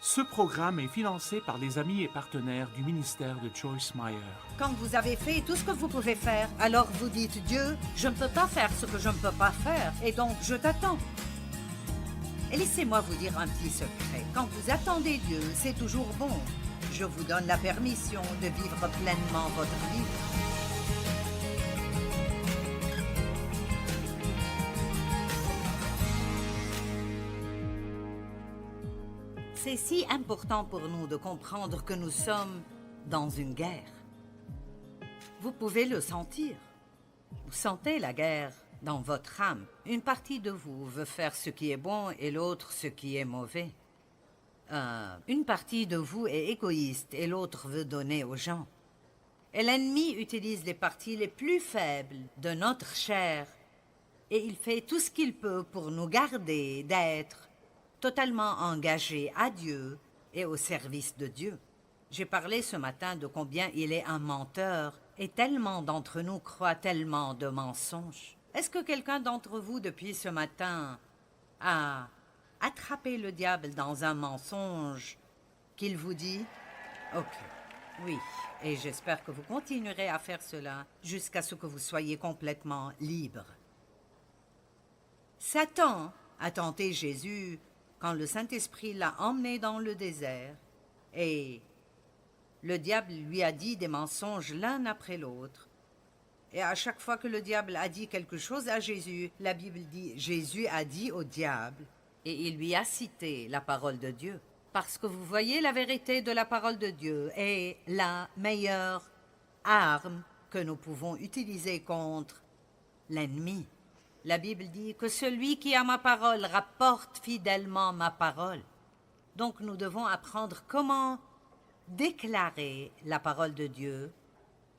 Ce programme est financé par les amis et partenaires du ministère de Joyce Meyer. Quand vous avez fait tout ce que vous pouvez faire, alors vous dites, Dieu, je ne peux pas faire ce que je ne peux pas faire, et donc je t'attends. Et laissez-moi vous dire un petit secret. Quand vous attendez Dieu, c'est toujours bon. Je vous donne la permission de vivre pleinement votre vie. C'est si important pour nous de comprendre que nous sommes dans une guerre. Vous pouvez le sentir. Vous sentez la guerre dans votre âme. Une partie de vous veut faire ce qui est bon et l'autre ce qui est mauvais. Une partie de vous est égoïste et l'autre veut donner aux gens. Et l'ennemi utilise les parties les plus faibles de notre chair et il fait tout ce qu'il peut pour nous garder d'être totalement engagés à Dieu et au service de Dieu. J'ai parlé ce matin de combien il est un menteur et tellement d'entre nous croient tellement de mensonges. Est-ce que quelqu'un d'entre vous depuis ce matin a attrapé le diable dans un mensonge qu'il vous dit? Ok, oui, et j'espère que vous continuerez à faire cela jusqu'à ce que vous soyez complètement libre. Satan a tenté Jésus quand le Saint-Esprit l'a emmené dans le désert, et le diable lui a dit des mensonges l'un après l'autre. Et à chaque fois que le diable a dit quelque chose à Jésus, la Bible dit Jésus a dit au diable, et il lui a cité la parole de Dieu. Parce que vous voyez, la vérité de la parole de Dieu est la meilleure arme que nous pouvons utiliser contre l'ennemi. La Bible dit que celui qui a ma parole rapporte fidèlement ma parole. Donc nous devons apprendre comment déclarer la parole de Dieu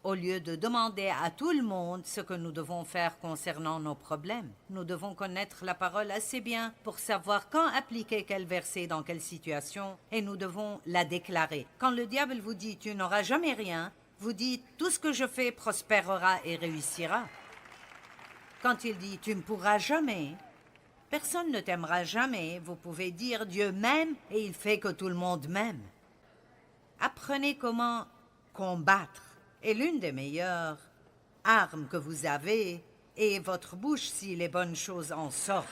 au lieu de demander à tout le monde ce que nous devons faire concernant nos problèmes. Nous devons connaître la parole assez bien pour savoir quand appliquer quel verset dans quelle situation et nous devons la déclarer. Quand le diable vous dit « tu n'auras jamais rien », vous dites « tout ce que je fais prospérera et réussira ». Quand il dit « tu ne pourras jamais », personne ne t'aimera jamais. Vous pouvez dire « Dieu m'aime » et il fait que tout le monde m'aime. Apprenez comment combattre. Et l'une des meilleures armes que vous avez est votre bouche si les bonnes choses en sortent.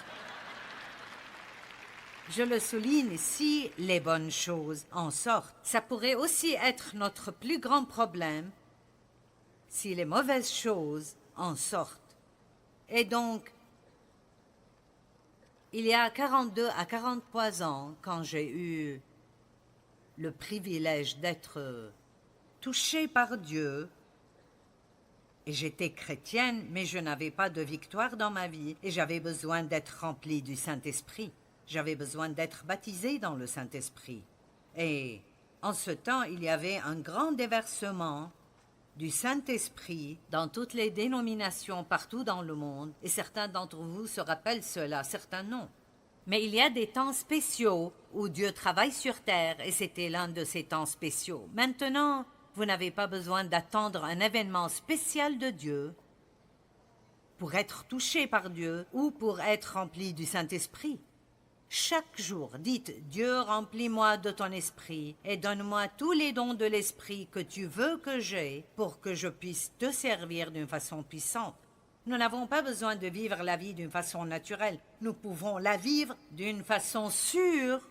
Je le souligne, si les bonnes choses en sortent. Ça pourrait aussi être notre plus grand problème si les mauvaises choses en sortent. Et donc, il y a 42 à 43 ans, quand j'ai eu le privilège d'être touchée par Dieu, et j'étais chrétienne, mais je n'avais pas de victoire dans ma vie, et j'avais besoin d'être remplie du Saint-Esprit. J'avais besoin d'être baptisée dans le Saint-Esprit. Et en ce temps, il y avait un grand déversement du Saint-Esprit dans toutes les dénominations partout dans le monde, et certains d'entre vous se rappellent cela, certains non. Mais il y a des temps spéciaux où Dieu travaille sur terre, et c'était l'un de ces temps spéciaux. Maintenant, vous n'avez pas besoin d'attendre un événement spécial de Dieu pour être touché par Dieu ou pour être rempli du Saint-Esprit. Chaque jour, dites « Dieu, remplis-moi de ton esprit et donne-moi tous les dons de l'esprit que tu veux que j'aie pour que je puisse te servir d'une façon puissante. » Nous n'avons pas besoin de vivre la vie d'une façon naturelle. Nous pouvons la vivre d'une façon sûre.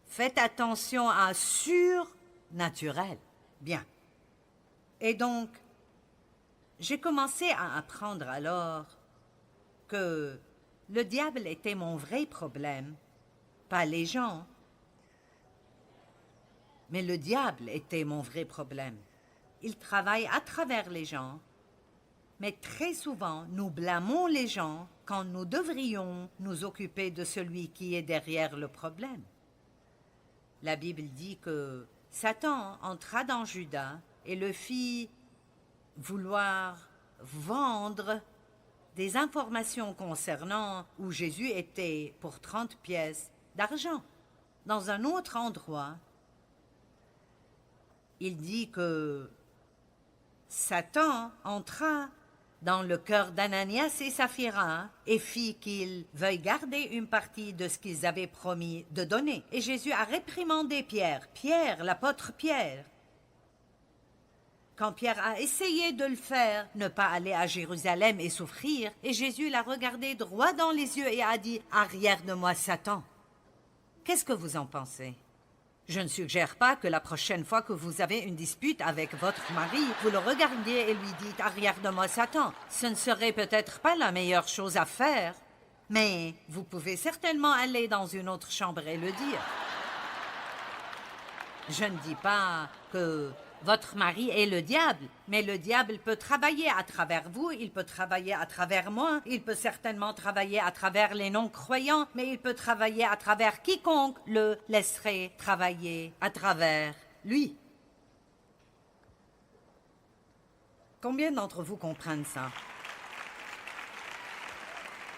Faites attention à surnaturel. Bien. Et donc, j'ai commencé à apprendre alors que le diable était mon vrai problème, pas les gens. Mais le diable était mon vrai problème. Il travaille à travers les gens, mais très souvent nous blâmons les gens quand nous devrions nous occuper de celui qui est derrière le problème. La Bible dit que Satan entra dans Judas et le fit vouloir vendre des informations concernant où Jésus était pour 30 pièces d'argent. Dans un autre endroit, il dit que Satan entra dans le cœur d'Ananias et Saphira et fit qu'ils veuillent garder une partie de ce qu'ils avaient promis de donner. Et Jésus a réprimandé Pierre, l'apôtre Pierre. Quand Pierre a essayé de le faire, ne pas aller à Jérusalem et souffrir, et Jésus l'a regardé droit dans les yeux et a dit « Arrière de moi, Satan !» Qu'est-ce que vous en pensez? Je ne suggère pas que la prochaine fois que vous avez une dispute avec votre mari, vous le regardiez et lui dites « Arrière de moi, Satan !» Ce ne serait peut-être pas la meilleure chose à faire, mais vous pouvez certainement aller dans une autre chambre et le dire. Je ne dis pas que votre mari est le diable, mais le diable peut travailler à travers vous, il peut travailler à travers moi, il peut certainement travailler à travers les non-croyants, mais il peut travailler à travers quiconque le laisserait travailler à travers lui. Combien d'entre vous comprennent ça?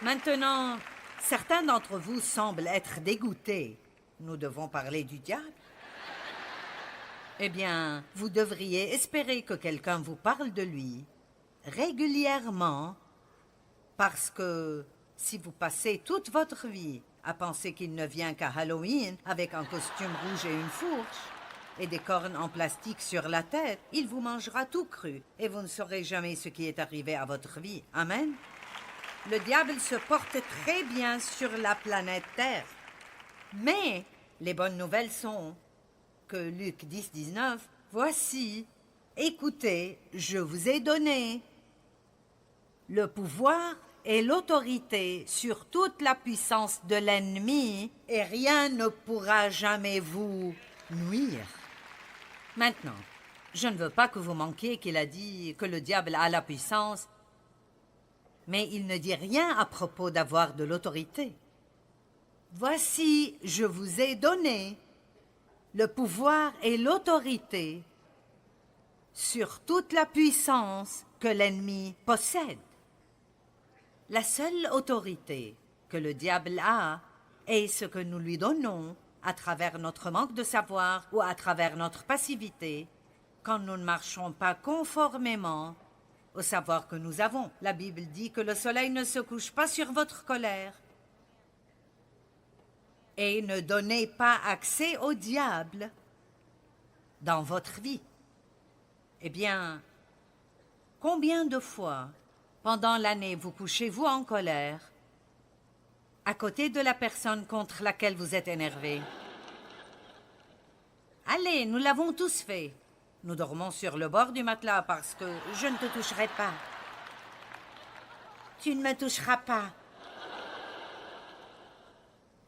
Maintenant, certains d'entre vous semblent être dégoûtés. Nous devons parler du diable? Eh bien, vous devriez espérer que quelqu'un vous parle de lui régulièrement, parce que si vous passez toute votre vie à penser qu'il ne vient qu'à Halloween avec un costume rouge et une fourche et des cornes en plastique sur la tête, il vous mangera tout cru et vous ne saurez jamais ce qui est arrivé à votre vie. Amen? Le diable se porte très bien sur la planète Terre. Mais les bonnes nouvelles sont que Luc 10, 19, « Voici, écoutez, je vous ai donné le pouvoir et l'autorité sur toute la puissance de l'ennemi, et rien ne pourra jamais vous nuire. » Maintenant, je ne veux pas que vous manquiez qu'il a dit que le diable a la puissance, mais il ne dit rien à propos d'avoir de l'autorité. « Voici, je vous ai donné le pouvoir et l'autorité sur toute la puissance que l'ennemi possède. » La seule autorité que le diable a est ce que nous lui donnons à travers notre manque de savoir ou à travers notre passivité quand nous ne marchons pas conformément au savoir que nous avons. La Bible dit que le soleil ne se couche pas sur votre colère. Et ne donnez pas accès au diable dans votre vie. Eh bien, combien de fois, pendant l'année, vous couchez-vous en colère, à côté de la personne contre laquelle vous êtes énervé? Allez, nous l'avons tous fait. Nous dormons sur le bord du matelas parce que je ne te toucherai pas. Tu ne me toucheras pas.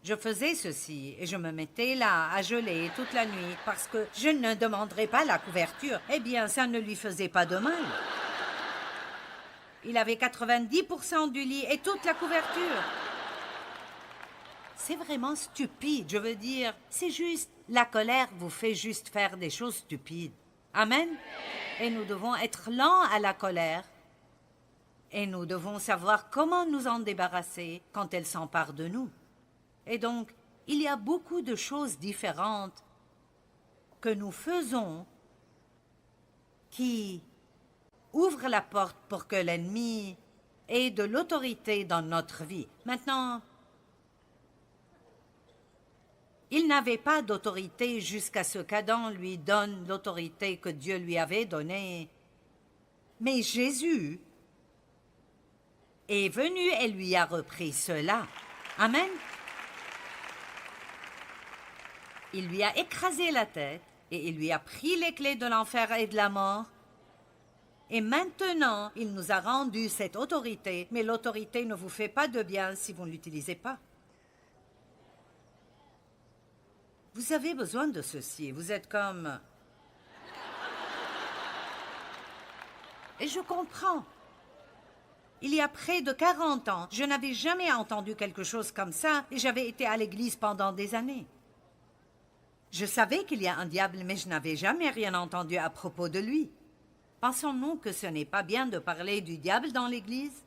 Je faisais ceci et je me mettais là à geler toute la nuit parce que je ne demanderais pas la couverture. Eh bien, ça ne lui faisait pas de mal. Il avait 90% du lit et toute la couverture. C'est vraiment stupide, je veux dire. C'est juste, la colère vous fait juste faire des choses stupides. Amen? Et nous devons être lents à la colère. Et nous devons savoir comment nous en débarrasser quand elle s'empare de nous. Et donc, il y a beaucoup de choses différentes que nous faisons qui ouvrent la porte pour que l'ennemi ait de l'autorité dans notre vie. Maintenant, il n'avait pas d'autorité jusqu'à ce qu'Adam lui donne l'autorité que Dieu lui avait donnée. Mais Jésus est venu et lui a repris cela. Amen. Il lui a écrasé la tête et il lui a pris les clés de l'enfer et de la mort. Et maintenant, il nous a rendu cette autorité, mais l'autorité ne vous fait pas de bien si vous ne l'utilisez pas. Vous avez besoin de ceci, vous êtes comme... Et je comprends. Il y a près de 40 ans, je n'avais jamais entendu quelque chose comme ça et j'avais été à l'église pendant des années. Je savais qu'il y a un diable, mais je n'avais jamais rien entendu à propos de lui. Pensons-nous que ce n'est pas bien de parler du diable dans l'église?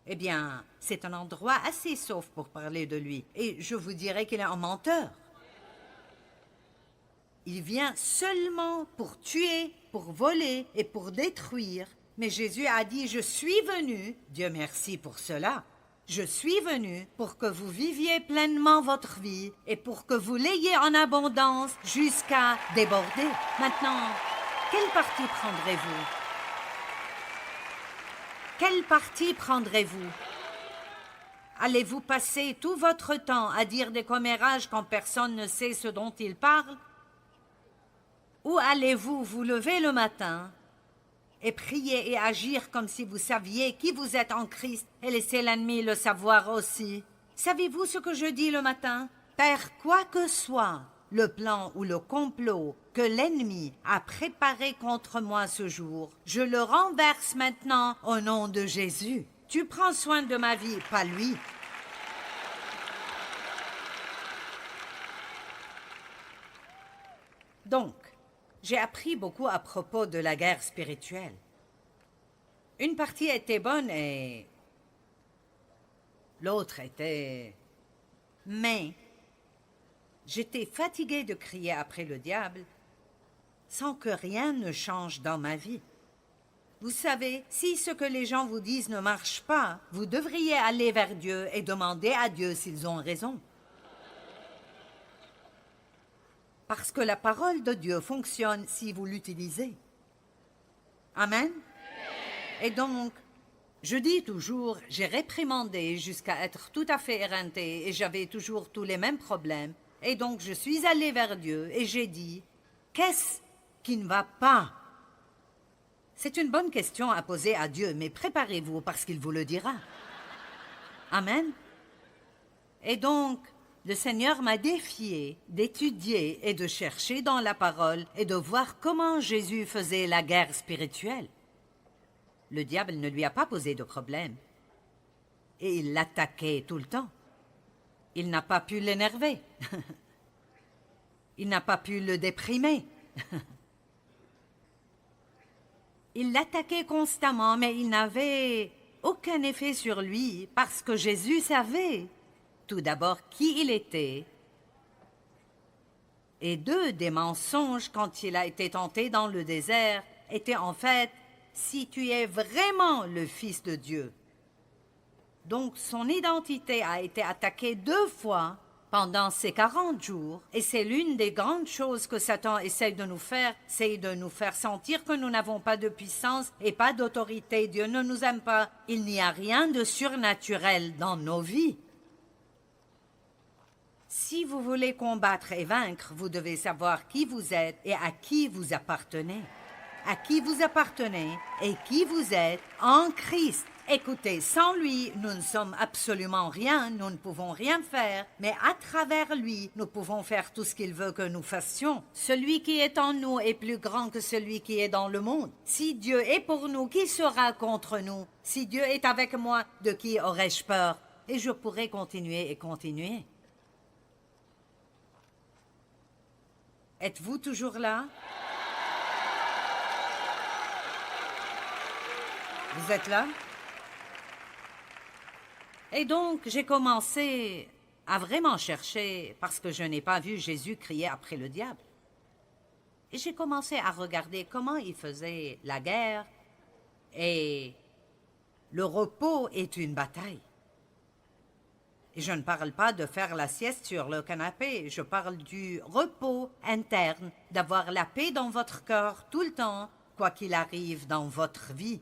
Eh bien, c'est un endroit assez sauf pour parler de lui, et je vous dirais qu'il est un menteur. Il vient seulement pour tuer, pour voler et pour détruire, Mais Jésus a dit, je suis venu, Dieu merci pour cela, je suis venu pour que vous viviez pleinement votre vie et pour que vous l'ayez en abondance jusqu'à déborder. Maintenant, quel parti prendrez-vous? Quel parti prendrez-vous? Allez-vous passer tout votre temps à dire des commérages quand personne ne sait ce dont il parle? Ou allez-vous vous lever le matin et prier et agir comme si vous saviez qui vous êtes en Christ et laisser l'ennemi le savoir aussi? Savez-vous ce que je dis le matin? Père, quoi que soit le plan ou le complot que l'ennemi a préparé contre moi ce jour, je le renverse maintenant au nom de Jésus. Tu prends soin de ma vie, pas lui. Donc, j'ai appris beaucoup à propos de la guerre spirituelle. Une partie était bonne et l'autre était... Mais j'étais fatiguée de crier après le diable sans que rien ne change dans ma vie. Vous savez, si ce que les gens vous disent ne marche pas, vous devriez aller vers Dieu et demander à Dieu s'ils ont raison. Parce que la parole de Dieu fonctionne si vous l'utilisez. Amen. Et donc, je dis toujours, j'ai réprimandé jusqu'à être tout à fait éreintée et j'avais toujours tous les mêmes problèmes. Et donc, je suis allée vers Dieu et j'ai dit, qu'est-ce qui ne va pas? C'est une bonne question à poser à Dieu, mais préparez-vous parce qu'il vous le dira. Amen. Et donc, le Seigneur m'a défié d'étudier et de chercher dans la parole et de voir comment Jésus faisait la guerre spirituelle. Le diable ne lui a pas posé de problème. Et il l'attaquait tout le temps. Il n'a pas pu l'énerver. Il n'a pas pu le déprimer. Il l'attaquait constamment, mais il n'avait aucun effet sur lui parce que Jésus savait tout d'abord qui il était et deux, des mensonges quand il a été tenté dans le désert étaient en fait « si tu es vraiment le Fils de Dieu ». Donc son identité a été attaquée 2 fois pendant ces 40 jours, et c'est l'une des grandes choses que Satan essaye de nous faire, c'est de nous faire sentir que nous n'avons pas de puissance et pas d'autorité. Dieu ne nous aime pas. Il n'y a rien de surnaturel dans nos vies. Si vous voulez combattre et vaincre, vous devez savoir qui vous êtes et à qui vous appartenez. À qui vous appartenez et qui vous êtes en Christ. Écoutez, sans lui, nous ne sommes absolument rien, nous ne pouvons rien faire, mais à travers lui, nous pouvons faire tout ce qu'il veut que nous fassions. Celui qui est en nous est plus grand que celui qui est dans le monde. Si Dieu est pour nous, qui sera contre nous? Si Dieu est avec moi, de qui aurais-je peur? Et je pourrais continuer et continuer. Êtes-vous toujours là? Vous êtes là? Et donc, j'ai commencé à vraiment chercher parce que je n'ai pas vu Jésus crier après le diable. Et j'ai commencé à regarder comment il faisait la guerre et le repos est une bataille. Et je ne parle pas de faire la sieste sur le canapé, je parle du repos interne, d'avoir la paix dans votre cœur tout le temps, quoi qu'il arrive dans votre vie.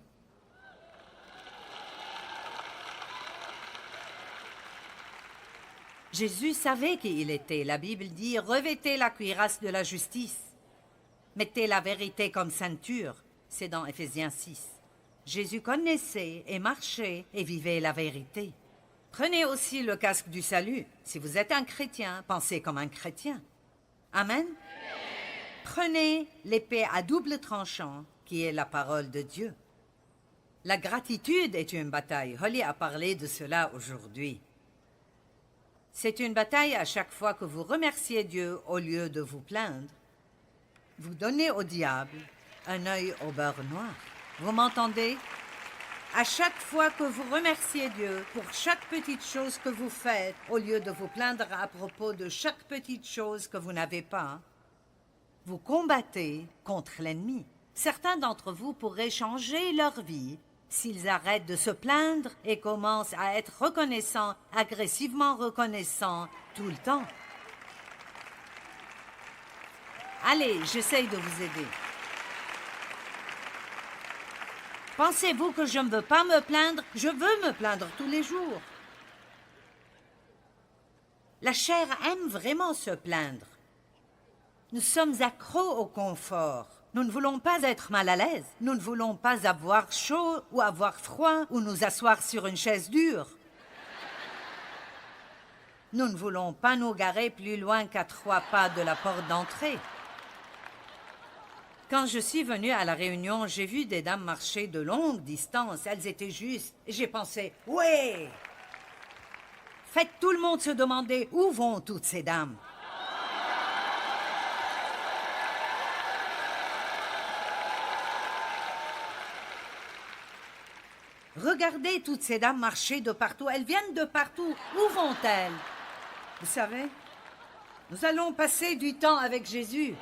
Jésus savait qui il était. La Bible dit « Revêtez la cuirasse de la justice. Mettez la vérité comme ceinture. » C'est dans Éphésiens 6. Jésus connaissait et marchait et vivait la vérité. Prenez aussi le casque du salut. Si vous êtes un chrétien, pensez comme un chrétien. Amen. Prenez l'épée à double tranchant, qui est la parole de Dieu. La gratitude est une bataille. Holly a parlé de cela aujourd'hui. C'est une bataille à chaque fois que vous remerciez Dieu au lieu de vous plaindre. Vous donnez au diable un œil au beurre noir. Vous m'entendez? À chaque fois que vous remerciez Dieu pour chaque petite chose que vous faites, au lieu de vous plaindre à propos de chaque petite chose que vous n'avez pas, vous combattez contre l'ennemi. Certains d'entre vous pourraient changer leur vie s'ils arrêtent de se plaindre et commencent à être reconnaissants, agressivement reconnaissants, tout le temps. Allez, j'essaye de vous aider. Pensez-vous que je ne veux pas me plaindre? Je veux me plaindre tous les jours. La chair aime vraiment se plaindre. Nous sommes accros au confort. Nous ne voulons pas être mal à l'aise. Nous ne voulons pas avoir chaud ou avoir froid ou nous asseoir sur une chaise dure. Nous ne voulons pas nous garer plus loin qu'à 3 pas de la porte d'entrée. Quand je suis venue à la réunion, j'ai vu des dames marcher de longues distances. Elles étaient justes. Et j'ai pensé, ouais! Faites tout le monde se demander où vont toutes ces dames. Regardez toutes ces dames marcher de partout. Elles viennent de partout. Où vont-elles? Vous savez, nous allons passer du temps avec Jésus.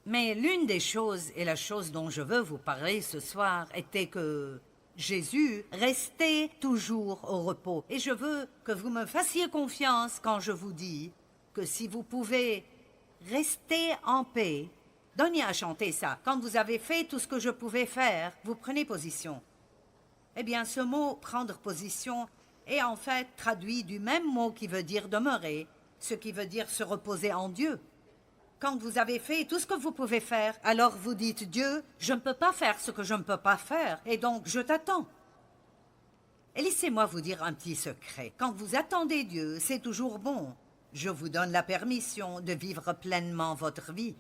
Mais l'une des choses, et la chose dont je veux vous parler ce soir, était que Jésus restait toujours au repos. Et je veux que vous me fassiez confiance quand je vous dis que si vous pouvez rester en paix, Donnie a chanté ça. Quand vous avez fait tout ce que je pouvais faire, vous prenez position. Eh bien, ce mot « prendre position » est en fait traduit du même mot qui veut dire « demeurer », ce qui veut dire se reposer en Dieu. Quand vous avez fait tout ce que vous pouvez faire, alors vous dites « Dieu, je ne peux pas faire ce que je ne peux pas faire, et donc je t'attends. » Et laissez-moi vous dire un petit secret. Quand vous attendez Dieu, c'est toujours bon. Je vous donne la permission de vivre pleinement votre vie.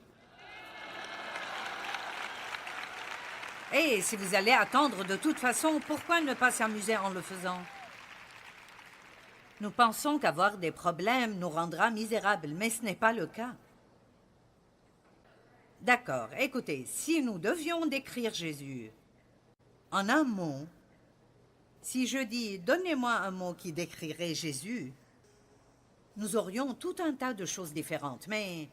Et si vous allez attendre de toute façon, pourquoi ne pas s'amuser en le faisant? Nous pensons qu'avoir des problèmes nous rendra misérables, mais ce n'est pas le cas. D'accord, écoutez, si nous devions décrire Jésus en un mot, si je dis « donnez-moi un mot qui décrirait Jésus », nous aurions tout un tas de choses différentes, mais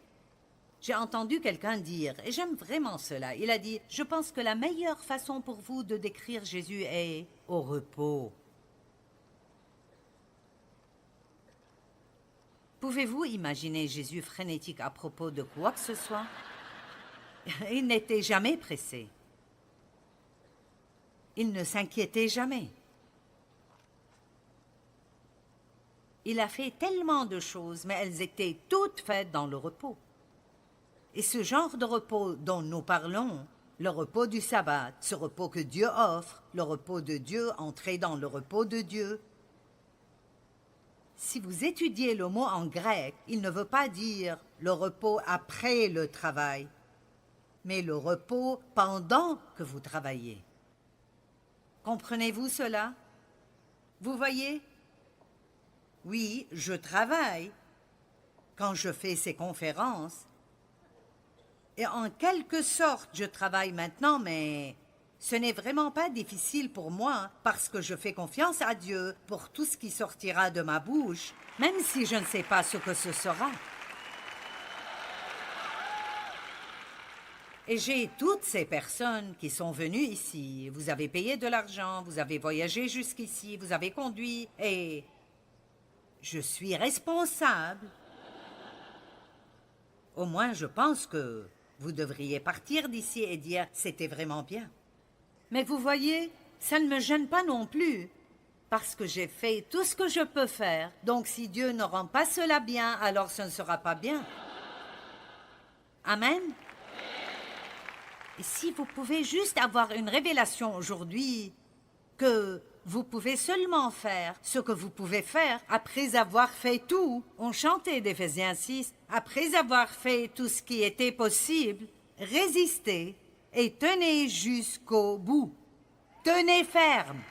j'ai entendu quelqu'un dire, et j'aime vraiment cela, il a dit « Je pense que la meilleure façon pour vous de décrire Jésus est au repos. » Pouvez-vous imaginer Jésus frénétique à propos de quoi que ce soit? Il n'était jamais pressé. Il ne s'inquiétait jamais. Il a fait tellement de choses, mais elles étaient toutes faites dans le repos. Et ce genre de repos dont nous parlons, le repos du sabbat, ce repos que Dieu offre, le repos de Dieu, entrer dans le repos de Dieu. Si vous étudiez le mot en grec, il ne veut pas dire le repos après le travail, mais le repos pendant que vous travaillez. Comprenez-vous cela? Vous voyez? Oui, je travaille quand je fais ces conférences. Et en quelque sorte, je travaille maintenant, mais ce n'est vraiment pas difficile pour moi parce que je fais confiance à Dieu pour tout ce qui sortira de ma bouche, même si je ne sais pas ce que ce sera. Et j'ai toutes ces personnes qui sont venues ici. Vous avez payé de l'argent, vous avez voyagé jusqu'ici, vous avez conduit, et je suis responsable. Au moins, je pense que vous devriez partir d'ici et dire « c'était vraiment bien ». Mais vous voyez, ça ne me gêne pas non plus, parce que j'ai fait tout ce que je peux faire. Donc si Dieu ne rend pas cela bien, alors ce ne sera pas bien. Amen. Et si vous pouvez juste avoir une révélation aujourd'hui que vous pouvez seulement faire ce que vous pouvez faire après avoir fait tout, on chantait d'Éphésiens 6, après avoir fait tout ce qui était possible, résistez et tenez jusqu'au bout. Tenez ferme.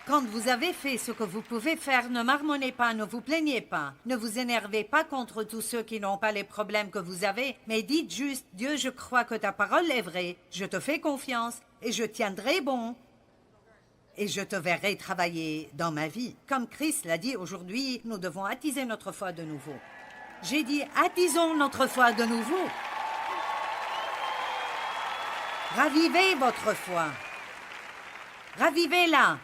Quand vous avez fait ce que vous pouvez faire, ne marmonnez pas, ne vous plaignez pas. Ne vous énervez pas contre tous ceux qui n'ont pas les problèmes que vous avez, mais dites juste « Dieu, je crois que ta parole est vraie, je te fais confiance et je tiendrai bon. » et je te verrai travailler dans ma vie. Comme Christ l'a dit, aujourd'hui, nous devons attiser notre foi de nouveau. J'ai dit, attisons notre foi de nouveau. Ravivez votre foi. Ravivez-la.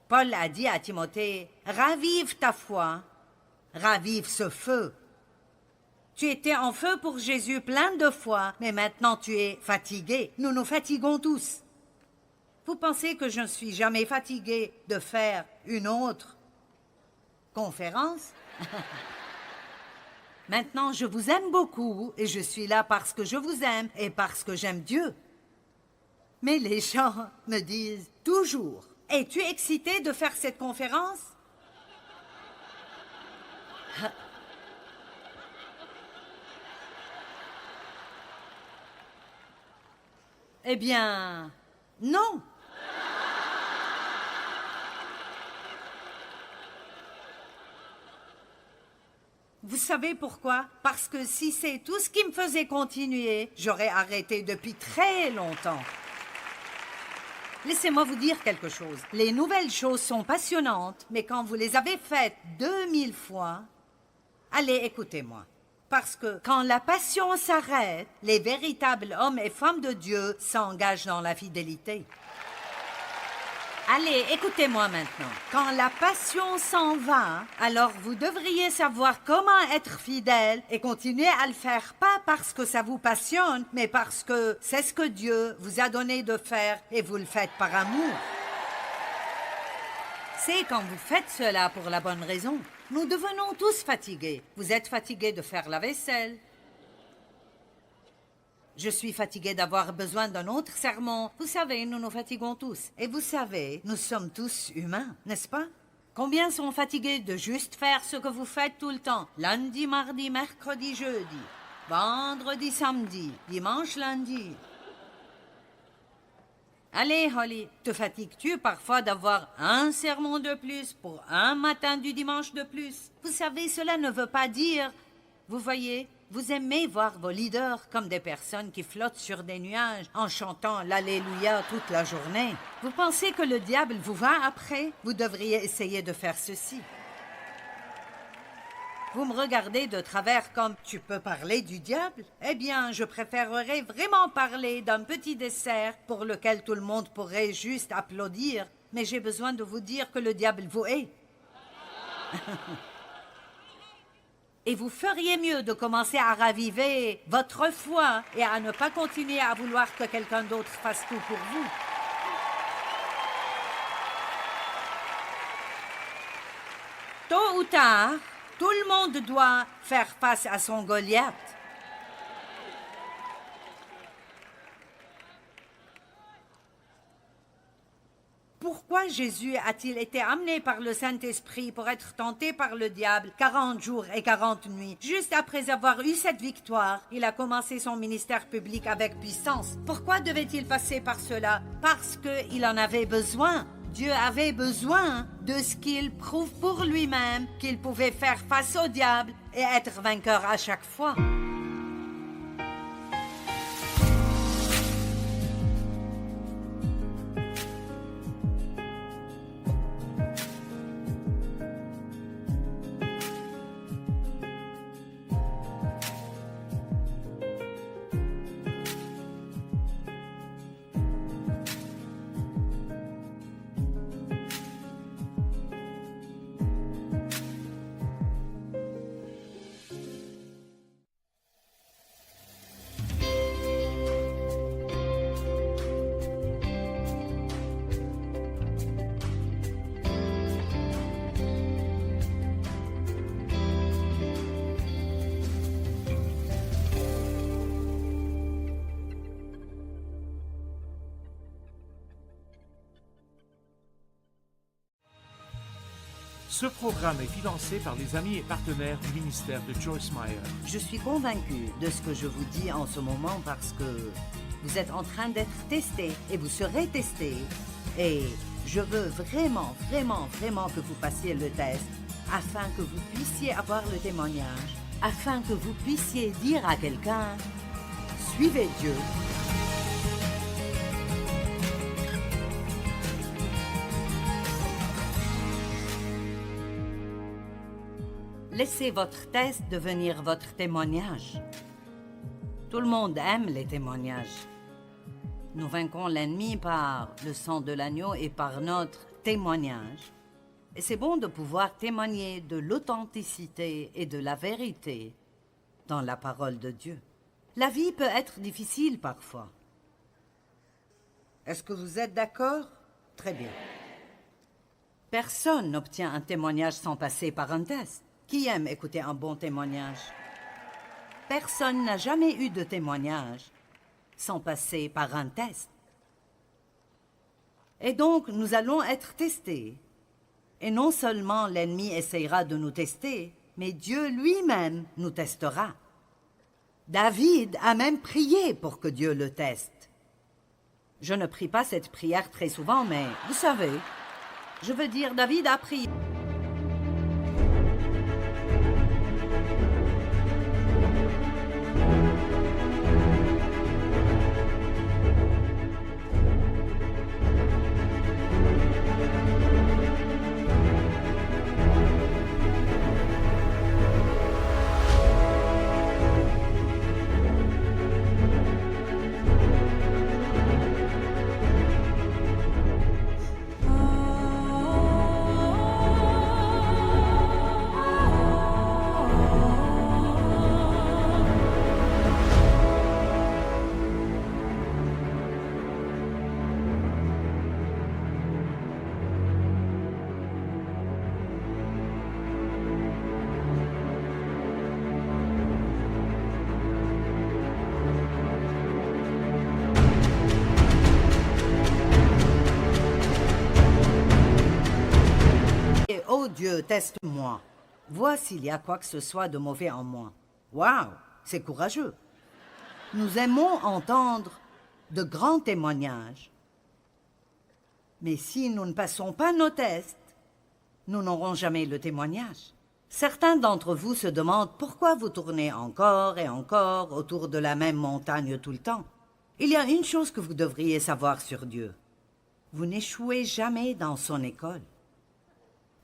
Paul a dit à Timothée, ravive ta foi, ravive ce feu. Tu étais en feu pour Jésus plein de foi, mais maintenant tu es fatigué. Nous nous fatiguons tous. Vous pensez que je ne suis jamais fatigué de faire une autre conférence? Maintenant, je vous aime beaucoup et je suis là parce que je vous aime et parce que j'aime Dieu. Mais les gens me disent toujours, « Es-tu excité de faire cette conférence? » Eh bien, non. Vous savez pourquoi? Parce que si c'est tout ce qui me faisait continuer, j'aurais arrêté depuis très longtemps. Laissez-moi vous dire quelque chose. Les nouvelles choses sont passionnantes, mais quand vous les avez faites 2000 fois, allez, écoutez-moi. Parce que quand la passion s'arrête, les véritables hommes et femmes de Dieu s'engagent dans la fidélité. Allez, écoutez-moi maintenant. Quand la passion s'en va, alors vous devriez savoir comment être fidèle et continuer à le faire, pas parce que ça vous passionne, mais parce que c'est ce que Dieu vous a donné de faire et vous le faites par amour. C'est quand vous faites cela pour la bonne raison. Nous devenons tous fatigués. Vous êtes fatigués de faire la vaisselle. Je suis fatiguée d'avoir besoin d'un autre sermon. Vous savez, nous nous fatiguons tous. Et vous savez, nous sommes tous humains, n'est-ce pas? Combien sont fatigués de juste faire ce que vous faites tout le temps? Lundi, mardi, mercredi, jeudi. Vendredi, samedi. Dimanche, lundi. Allez, Holly, te fatigues-tu parfois d'avoir un sermon de plus pour un matin du dimanche de plus? Vous savez, cela ne veut pas dire... Vous voyez, vous aimez voir vos leaders comme des personnes qui flottent sur des nuages en chantant l'Alléluia toute la journée. Vous pensez que le diable vous va après? Vous devriez essayer de faire ceci. Vous me regardez de travers comme « Tu peux parler du diable ?» Eh bien, je préférerais vraiment parler d'un petit dessert pour lequel tout le monde pourrait juste applaudir, mais j'ai besoin de vous dire que le diable vous hait. Et vous feriez mieux de commencer à raviver votre foi et à ne pas continuer à vouloir que quelqu'un d'autre fasse tout pour vous. Tôt ou tard, tout le monde doit faire face à son Goliath. Pourquoi Jésus a-t-il été amené par le Saint-Esprit pour être tenté par le diable 40 jours et 40 nuits? Juste après avoir eu cette victoire, il a commencé son ministère public avec puissance. Pourquoi devait-il passer par cela? Parce qu'il en avait besoin. Dieu avait besoin de ce qu'il prouve pour lui-même qu'il pouvait faire face au diable et être vainqueur à chaque fois. Ce programme est financé par les amis et partenaires du ministère de Joyce Meyer. Je suis convaincue de ce que je vous dis en ce moment parce que vous êtes en train d'être testé et vous serez testé. Et je veux vraiment, vraiment, vraiment que vous passiez le test afin que vous puissiez avoir le témoignage, afin que vous puissiez dire à quelqu'un « Suivez Dieu ». Laissez votre test devenir votre témoignage. Tout le monde aime les témoignages. Nous vaincrons l'ennemi par le sang de l'agneau et par notre témoignage. Et c'est bon de pouvoir témoigner de l'authenticité et de la vérité dans la parole de Dieu. La vie peut être difficile parfois. Est-ce que vous êtes d'accord? Très bien. Personne n'obtient un témoignage sans passer par un test. Qui aime écouter un bon témoignage? Personne n'a jamais eu de témoignage sans passer par un test. Et donc, nous allons être testés. Et non seulement l'ennemi essayera de nous tester, mais Dieu lui-même nous testera. David a même prié pour que Dieu le teste. Je ne prie pas cette prière très souvent, mais vous savez, je veux dire, David a prié. Oh Dieu, teste-moi. Vois s'il y a quoi que ce soit de mauvais en moi. Waouh, c'est courageux. Nous aimons entendre de grands témoignages. Mais si nous ne passons pas nos tests, nous n'aurons jamais le témoignage. Certains d'entre vous se demandent pourquoi vous tournez encore et encore autour de la même montagne tout le temps. Il y a une chose que vous devriez savoir sur Dieu. Vous n'échouez jamais dans son école.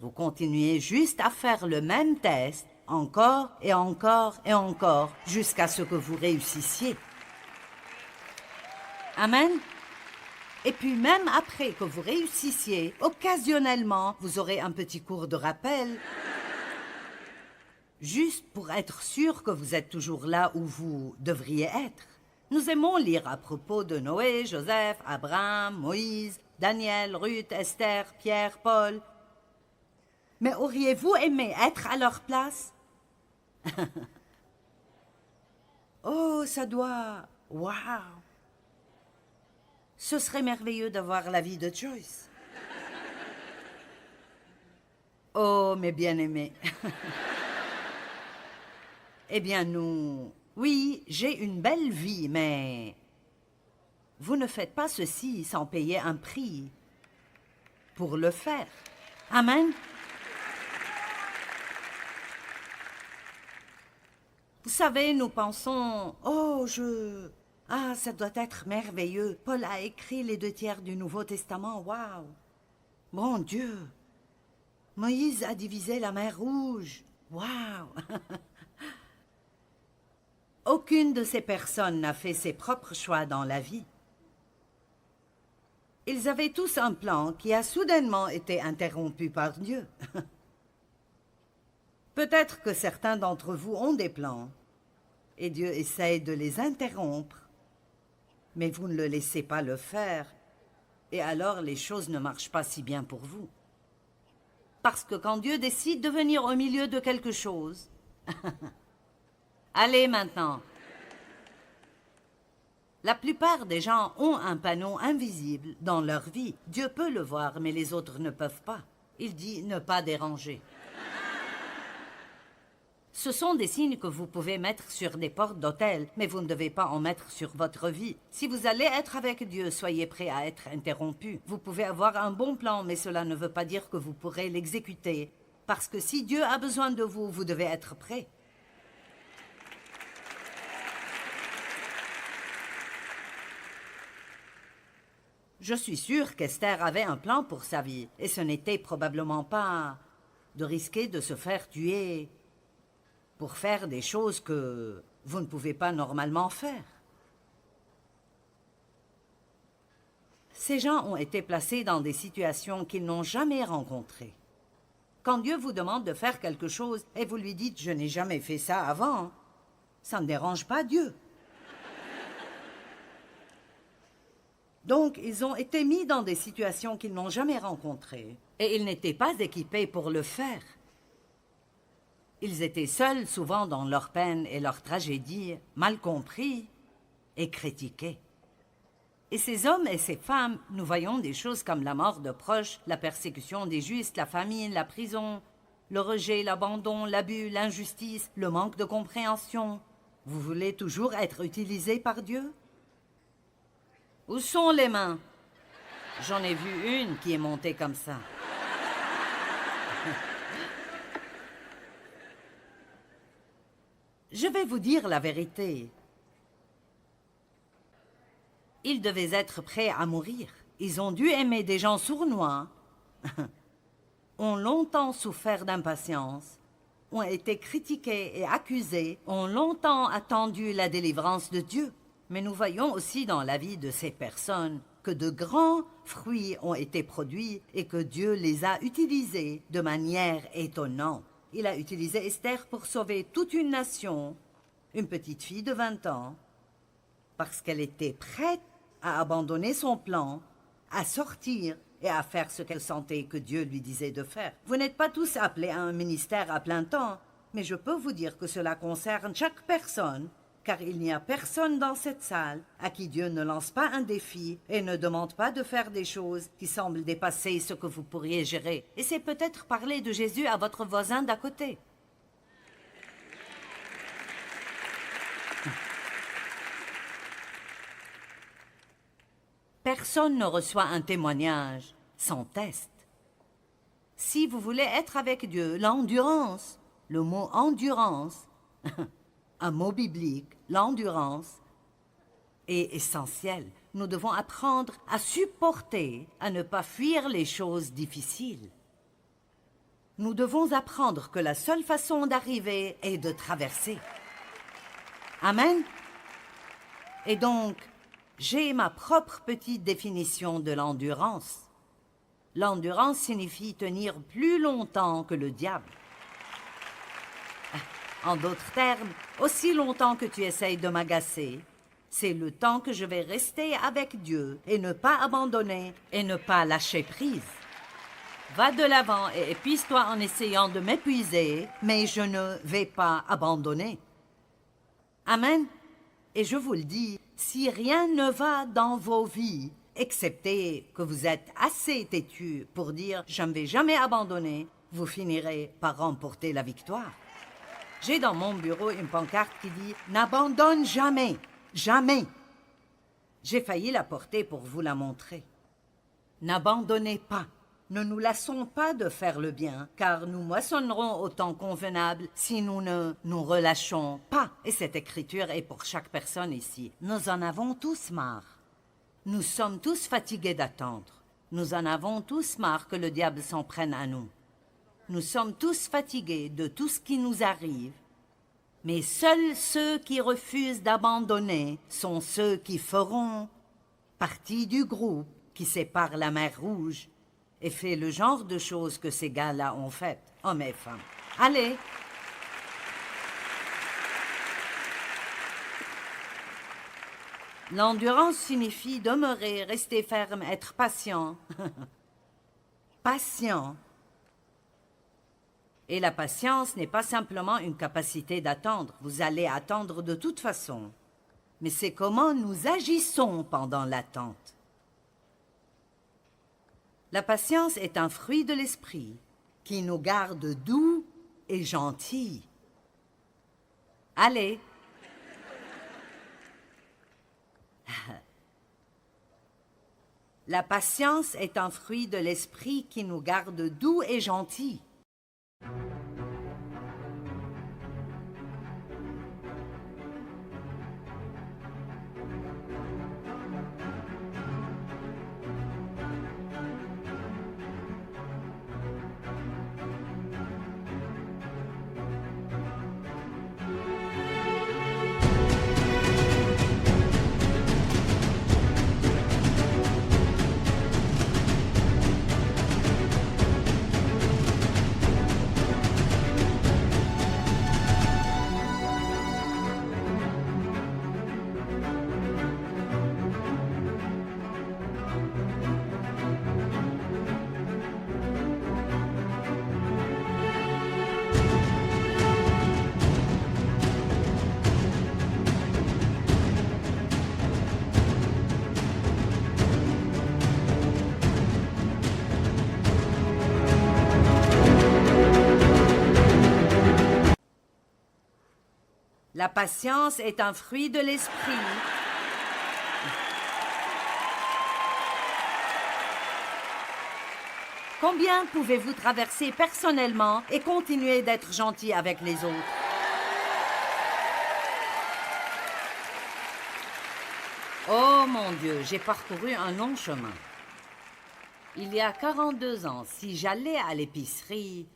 Vous continuez juste à faire le même test, encore et encore et encore, jusqu'à ce que vous réussissiez. Amen. Et puis même après que vous réussissiez, occasionnellement, vous aurez un petit cours de rappel, juste pour être sûr que vous êtes toujours là où vous devriez être. Nous aimons lire à propos de Noé, Joseph, Abraham, Moïse, Daniel, Ruth, Esther, Pierre, Paul. Mais auriez-vous aimé être à leur place? Oh, ça doit... Waouh! Ce serait merveilleux d'avoir la vie de Joyce. Oh, mes bien-aimés. Eh bien, nous... Oui, j'ai une belle vie, mais... Vous ne faites pas ceci sans payer un prix pour le faire. Amen. Vous savez, nous pensons, ça doit être merveilleux. Paul a écrit les 2/3 du Nouveau Testament, waouh! Mon Dieu! Moïse a divisé la mer Rouge, waouh! Aucune de ces personnes n'a fait ses propres choix dans la vie. Ils avaient tous un plan qui a soudainement été interrompu par Dieu. Peut-être que certains d'entre vous ont des plans, et Dieu essaye de les interrompre, mais vous ne le laissez pas le faire, et alors les choses ne marchent pas si bien pour vous. Parce que quand Dieu décide de venir au milieu de quelque chose... Allez maintenant. La plupart des gens ont un panneau invisible dans leur vie. Dieu peut le voir, mais les autres ne peuvent pas. Il dit « ne pas déranger ». Ce sont des signes que vous pouvez mettre sur des portes d'hôtel, mais vous ne devez pas en mettre sur votre vie. Si vous allez être avec Dieu, soyez prêt à être interrompu. Vous pouvez avoir un bon plan, mais cela ne veut pas dire que vous pourrez l'exécuter. Parce que si Dieu a besoin de vous, vous devez être prêt. Je suis sûre qu'Esther avait un plan pour sa vie, et ce n'était probablement pas de risquer de se faire tuer pour faire des choses que vous ne pouvez pas normalement faire. Ces gens ont été placés dans des situations qu'ils n'ont jamais rencontrées. Quand Dieu vous demande de faire quelque chose et vous lui dites « je n'ai jamais fait ça avant », ça ne dérange pas Dieu. Donc, ils ont été mis dans des situations qu'ils n'ont jamais rencontrées et ils n'étaient pas équipés pour le faire. Ils étaient seuls souvent dans leur peine et leur tragédie, mal compris et critiqués. Et ces hommes et ces femmes, nous voyons des choses comme la mort de proches, la persécution des justes, la famine, la prison, le rejet, l'abandon, l'abus, l'injustice, le manque de compréhension. Vous voulez toujours être utilisé par Dieu? Où sont les mains? J'en ai vu une qui est montée comme ça. Je vais vous dire la vérité. Ils devaient être prêts à mourir. Ils ont dû aimer des gens sournois, ont longtemps souffert d'impatience, ont été critiqués et accusés, ont longtemps attendu la délivrance de Dieu. Mais nous voyons aussi dans la vie de ces personnes que de grands fruits ont été produits et que Dieu les a utilisés de manière étonnante. Il a utilisé Esther pour sauver toute une nation, une petite fille de 20 ans, parce qu'elle était prête à abandonner son plan, à sortir et à faire ce qu'elle sentait que Dieu lui disait de faire. Vous n'êtes pas tous appelés à un ministère à plein temps, mais je peux vous dire que cela concerne chaque personne, car il n'y a personne dans cette salle à qui Dieu ne lance pas un défi et ne demande pas de faire des choses qui semblent dépasser ce que vous pourriez gérer. Et c'est peut-être parler de Jésus à votre voisin d'à côté. Personne ne reçoit un témoignage sans test. Si vous voulez être avec Dieu, l'endurance, le mot endurance, un mot biblique, l'endurance, est essentiel. Nous devons apprendre à supporter, à ne pas fuir les choses difficiles. Nous devons apprendre que la seule façon d'arriver est de traverser. Amen. Et donc, j'ai ma propre petite définition de l'endurance. L'endurance signifie tenir plus longtemps que le diable. En d'autres termes, aussi longtemps que tu essayes de m'agacer, c'est le temps que je vais rester avec Dieu et ne pas abandonner et ne pas lâcher prise. Va de l'avant et épuise-toi en essayant de m'épuiser, mais je ne vais pas abandonner. Amen. Et je vous le dis, si rien ne va dans vos vies, excepté que vous êtes assez têtus pour dire « je ne vais jamais abandonner », vous finirez par remporter la victoire. J'ai dans mon bureau une pancarte qui dit « N'abandonne jamais, jamais ». J'ai failli la porter pour vous la montrer. N'abandonnez pas. Ne nous lassons pas de faire le bien, car nous moissonnerons au temps convenable si nous ne nous relâchons pas. Et cette écriture est pour chaque personne ici. Nous en avons tous marre. Nous sommes tous fatigués d'attendre. Nous en avons tous marre que le diable s'en prenne à nous. Nous sommes tous fatigués de tout ce qui nous arrive. Mais seuls ceux qui refusent d'abandonner sont ceux qui feront partie du groupe qui sépare la mer Rouge et fait le genre de choses que ces gars-là ont faites, hommes et femmes. Allez! L'endurance signifie demeurer, rester ferme, être patient. Patient. Et la patience n'est pas simplement une capacité d'attendre. Vous allez attendre de toute façon. Mais c'est comment nous agissons pendant l'attente. La patience est un fruit de l'esprit qui nous garde doux et gentils. Allez! La patience est un fruit de l'esprit qui nous garde doux et gentils. La patience est un fruit de l'esprit. Combien pouvez-vous traverser personnellement et continuer d'être gentil avec les autres? Oh mon Dieu, j'ai parcouru un long chemin. Il y a 42 ans, si j'allais à l'épicerie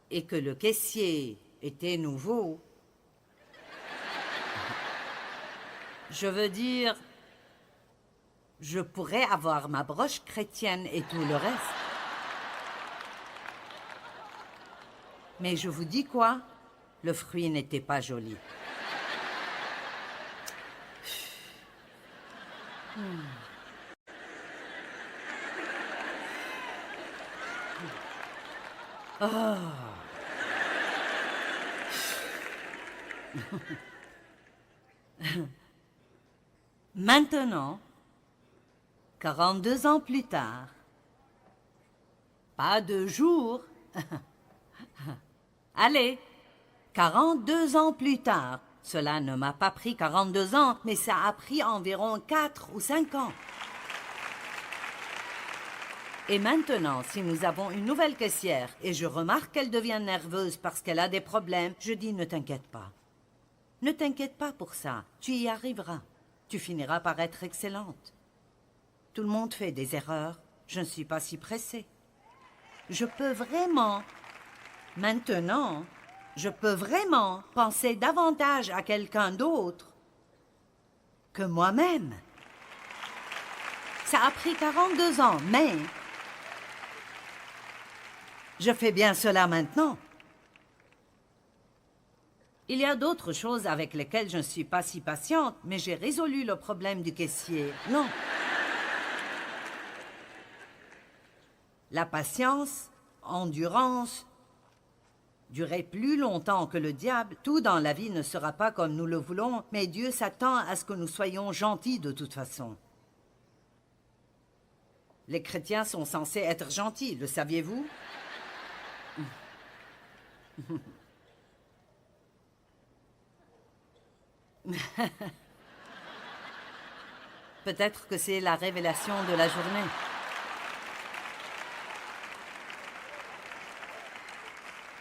et que le caissier était nouveau, je veux dire, je pourrais avoir ma broche chrétienne et tout le reste. Mais je vous dis quoi? Le fruit n'était pas joli. Oh. Maintenant, 42 ans plus tard, pas 2 jours, allez, 42 ans plus tard, cela ne m'a pas pris 42 ans, mais ça a pris environ 4 ou 5 ans. Et maintenant, si nous avons une nouvelle caissière et je remarque qu'elle devient nerveuse parce qu'elle a des problèmes, je dis ne t'inquiète pas. Ne t'inquiète pas pour ça, tu y arriveras. Tu finiras par être excellente. Tout le monde fait des erreurs, je ne suis pas si pressée. Je peux vraiment, maintenant, je peux vraiment penser davantage à quelqu'un d'autre que moi-même. Ça a pris 42 ans, mais je fais bien cela maintenant. Il y a d'autres choses avec lesquelles je ne suis pas si patiente, mais j'ai résolu le problème du caissier. Non. La patience, endurance, durer plus longtemps que le diable, tout dans la vie ne sera pas comme nous le voulons, mais Dieu s'attend à ce que nous soyons gentils de toute façon. Les chrétiens sont censés être gentils, le saviez-vous? Peut-être que c'est la révélation de la journée.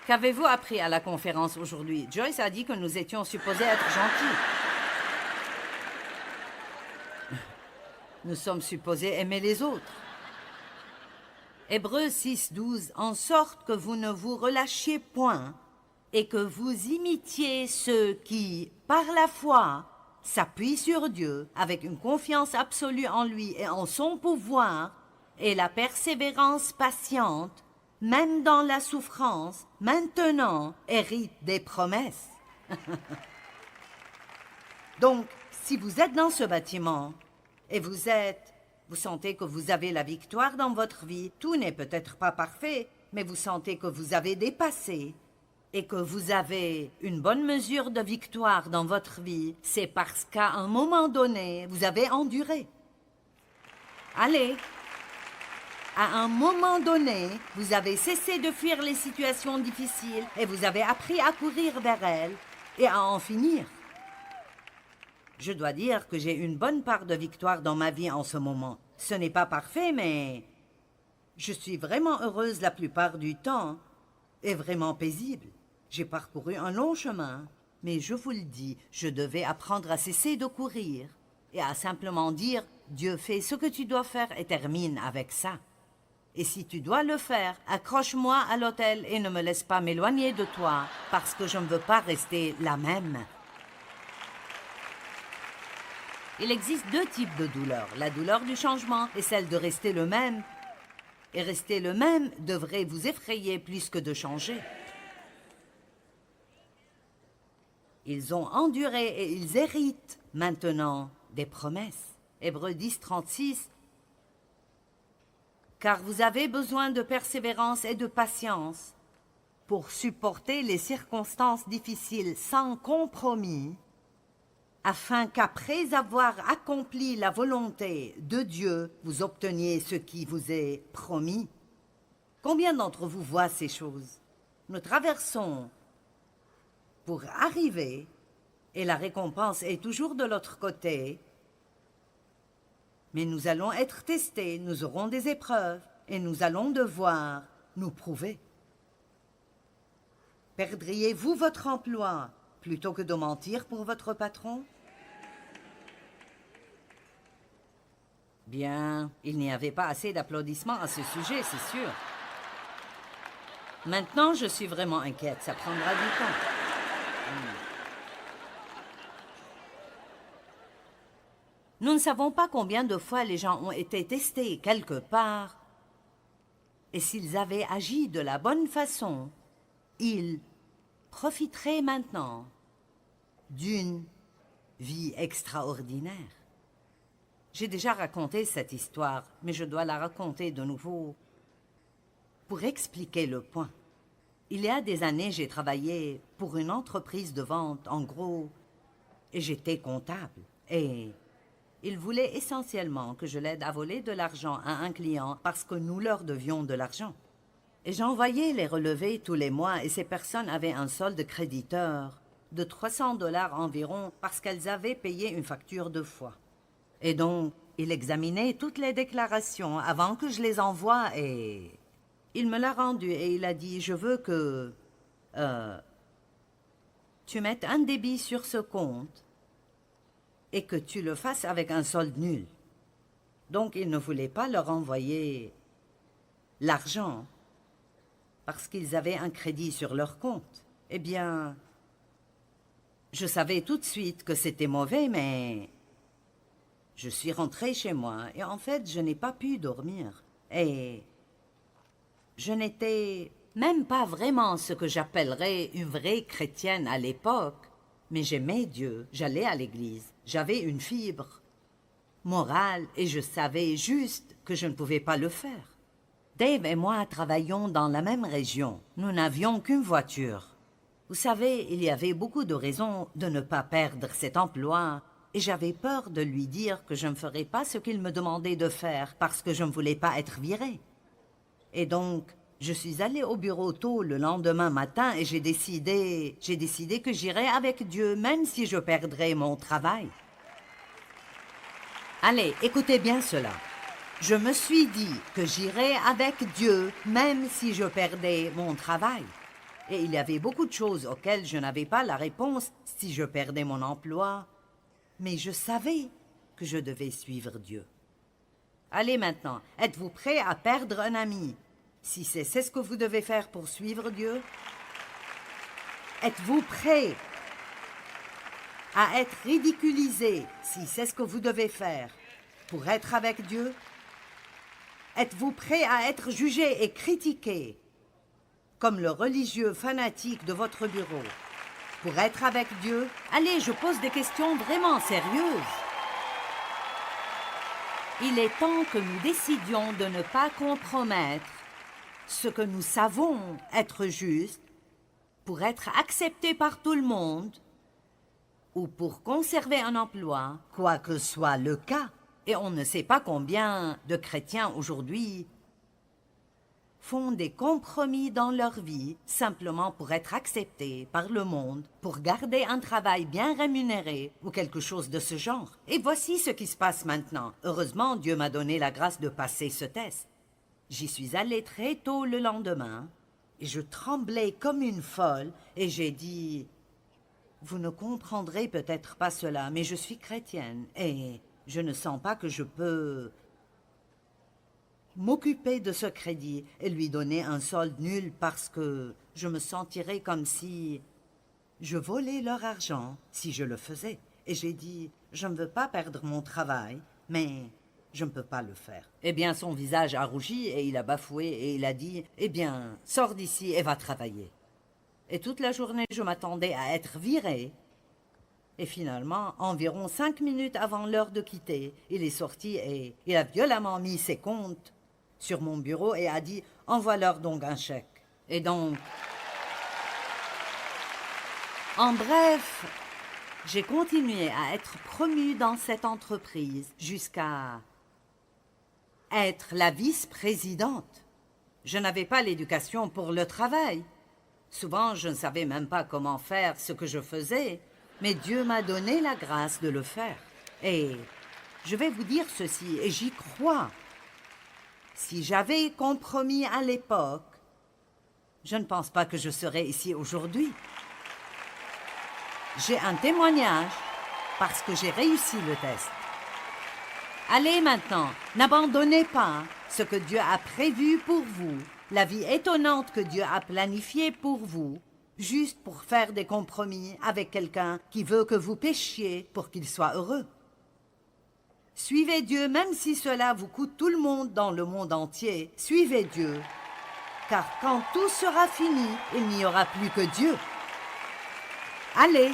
Qu'avez-vous appris à la conférence aujourd'hui? Joyce a dit que nous étions supposés être gentils. Nous sommes supposés aimer les autres. Hébreux 6:12, en sorte que vous ne vous relâchiez point et que vous imitiez ceux qui, par la foi, s'appuient sur Dieu avec une confiance absolue en lui et en son pouvoir et la persévérance patiente, même dans la souffrance, maintenant héritent des promesses. Donc, si vous êtes dans ce bâtiment et vous sentez que vous avez la victoire dans votre vie, tout n'est peut-être pas parfait, mais vous sentez que vous avez dépassé et que vous avez une bonne mesure de victoire dans votre vie, c'est parce qu'à un moment donné, vous avez enduré. Allez, à un moment donné, vous avez cessé de fuir les situations difficiles et vous avez appris à courir vers elles et à en finir. Je dois dire que j'ai une bonne part de victoire dans ma vie en ce moment. Ce n'est pas parfait, mais je suis vraiment heureuse la plupart du temps et vraiment paisible. J'ai parcouru un long chemin, mais je vous le dis, je devais apprendre à cesser de courir et à simplement dire « Dieu fait ce que tu dois faire et termine avec ça ». Et si tu dois le faire, accroche-moi à l'autel et ne me laisse pas m'éloigner de toi, parce que je ne veux pas rester la même. Il existe 2 types de douleurs, la douleur du changement et celle de rester le même. Et rester le même devrait vous effrayer plus que de changer. Ils ont enduré et ils héritent maintenant des promesses. Hébreux 10:36. Car vous avez besoin de persévérance et de patience pour supporter les circonstances difficiles sans compromis, afin qu'après avoir accompli la volonté de Dieu, vous obteniez ce qui vous est promis. Combien d'entre vous voient ces choses? Nous traversons pour arriver, et la récompense est toujours de l'autre côté. Mais nous allons être testés, nous aurons des épreuves, et nous allons devoir nous prouver. Perdriez-vous votre emploi plutôt que de mentir pour votre patron? Bien, il n'y avait pas assez d'applaudissements à ce sujet, c'est sûr. Maintenant, je suis vraiment inquiète, ça prendra du temps. Nous ne savons pas combien de fois les gens ont été testés quelque part. Et s'ils avaient agi de la bonne façon, ils profiteraient maintenant d'une vie extraordinaire. J'ai déjà raconté cette histoire, mais je dois la raconter de nouveau pour expliquer le point. Il y a des années, j'ai travaillé pour une entreprise de vente, en gros, et j'étais comptable. Et il voulait essentiellement que je l'aide à voler de l'argent à un client parce que nous leur devions de l'argent. Et j'envoyais les relevés tous les mois et ces personnes avaient un solde créditeur de 300 $ environ parce qu'elles avaient payé une facture 2 fois. Et donc, il examinait toutes les déclarations avant que je les envoie et il me l'a rendu et il a dit « Je veux que tu mettes un débit sur ce compte et que tu le fasses avec un solde nul. » Donc, il ne voulait pas leur envoyer l'argent parce qu'ils avaient un crédit sur leur compte. Eh bien, je savais tout de suite que c'était mauvais, mais je suis rentrée chez moi et en fait, je n'ai pas pu dormir. Et je n'étais même pas vraiment ce que j'appellerais une vraie chrétienne à l'époque, mais j'aimais Dieu, j'allais à l'église, j'avais une fibre morale et je savais juste que je ne pouvais pas le faire. Dave et moi travaillions dans la même région. Nous n'avions qu'une voiture. Vous savez, il y avait beaucoup de raisons de ne pas perdre cet emploi et j'avais peur de lui dire que je ne ferais pas ce qu'il me demandait de faire parce que je ne voulais pas être virée. Et donc, je suis allée au bureau tôt le lendemain matin et j'ai décidé que j'irais avec Dieu même si je perdrais mon travail. Allez, écoutez bien cela. Je me suis dit que j'irais avec Dieu même si je perdais mon travail. Et il y avait beaucoup de choses auxquelles je n'avais pas la réponse si je perdais mon emploi. Mais je savais que je devais suivre Dieu. Allez maintenant, êtes-vous prêts à perdre un ami? Si c'est ce que vous devez faire pour suivre Dieu? Êtes-vous prêts à être ridiculisé si c'est ce que vous devez faire pour être avec Dieu? Êtes-vous prêt à être jugé et critiqué comme le religieux fanatique de votre bureau pour être avec Dieu? Allez, je pose des questions vraiment sérieuses. Il est temps que nous décidions de ne pas compromettre ce que nous savons être juste pour être acceptés par tout le monde ou pour conserver un emploi, quoi que soit le cas. Et on ne sait pas combien de chrétiens aujourd'hui font des compromis dans leur vie simplement pour être acceptés par le monde, pour garder un travail bien rémunéré ou quelque chose de ce genre. Et voici ce qui se passe maintenant. Heureusement, Dieu m'a donné la grâce de passer ce test. J'y suis allée très tôt le lendemain et je tremblais comme une folle et j'ai dit « Vous ne comprendrez peut-être pas cela, mais je suis chrétienne et je ne sens pas que je peux m'occuper de ce crédit et lui donner un solde nul parce que je me sentirais comme si je volais leur argent si je le faisais. » Et j'ai dit « Je ne veux pas perdre mon travail, mais je ne peux pas le faire. » Eh bien, son visage a rougi et il a bafoué et il a dit « Eh bien, sors d'ici et va travailler. » Et toute la journée, je m'attendais à être virée. Et finalement, environ 5 minutes avant l'heure de quitter, il est sorti et il a violemment mis ses comptes sur mon bureau et a dit « Envoie-leur donc un chèque. » Et donc, en bref, j'ai continué à être promue dans cette entreprise jusqu'à être la vice-présidente. Je n'avais pas l'éducation pour le travail. Souvent, je ne savais même pas comment faire ce que je faisais, mais Dieu m'a donné la grâce de le faire. Et je vais vous dire ceci, et j'y crois. Si j'avais compromis à l'époque, je ne pense pas que je serais ici aujourd'hui. J'ai un témoignage parce que j'ai réussi le test. Allez maintenant, n'abandonnez pas ce que Dieu a prévu pour vous, la vie étonnante que Dieu a planifiée pour vous, juste pour faire des compromis avec quelqu'un qui veut que vous péchiez pour qu'il soit heureux. Suivez Dieu même si cela vous coûte tout le monde dans le monde entier. Suivez Dieu, car quand tout sera fini, il n'y aura plus que Dieu. Allez!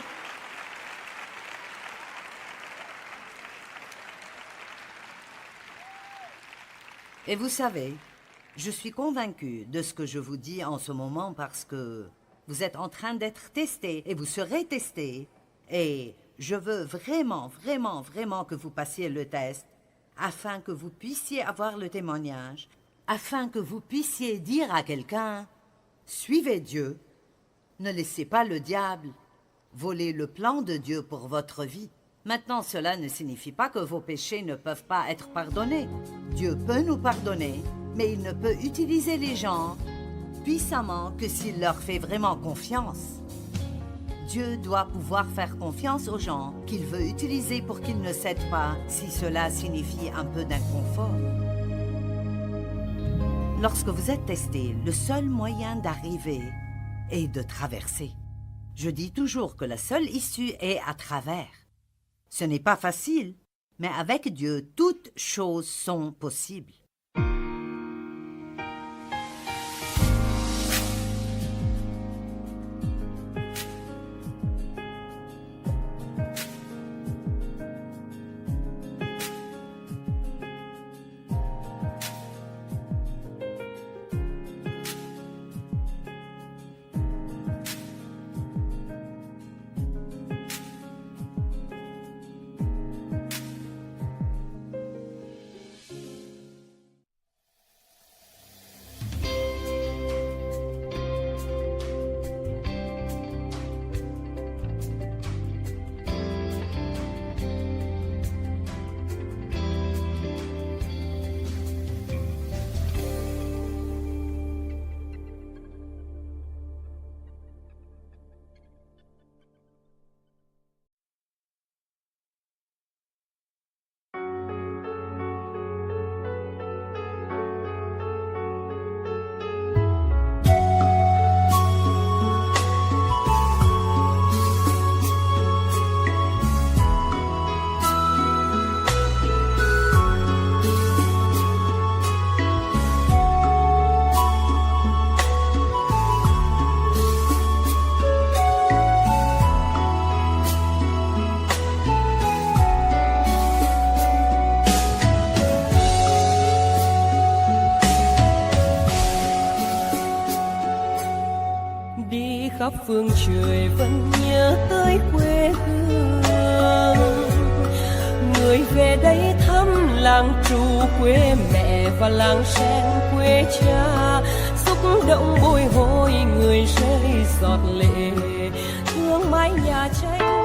Et vous savez, je suis convaincue de ce que je vous dis en ce moment parce que vous êtes en train d'être testé et vous serez testé. Et je veux vraiment, vraiment, vraiment que vous passiez le test afin que vous puissiez avoir le témoignage, afin que vous puissiez dire à quelqu'un « Suivez Dieu, ne laissez pas le diable voler le plan de Dieu pour votre vie. » Maintenant, cela ne signifie pas que vos péchés ne peuvent pas être pardonnés. Dieu peut nous pardonner, mais il ne peut utiliser les gens puissamment que s'il leur fait vraiment confiance. Dieu doit pouvoir faire confiance aux gens qu'il veut utiliser pour qu'ils ne cèdent pas si cela signifie un peu d'inconfort. Lorsque vous êtes testé, le seul moyen d'arriver est de traverser. Je dis toujours que la seule issue est à travers. Ce n'est pas facile, mais avec Dieu, toutes choses sont possibles. khắp phương trời vẫn nhớ tới quê hương. Người về đây thăm làng trù quê mẹ và làng sen quê cha, xúc động bồi hồi người rơi giọt lệ thương mái nhà tranh.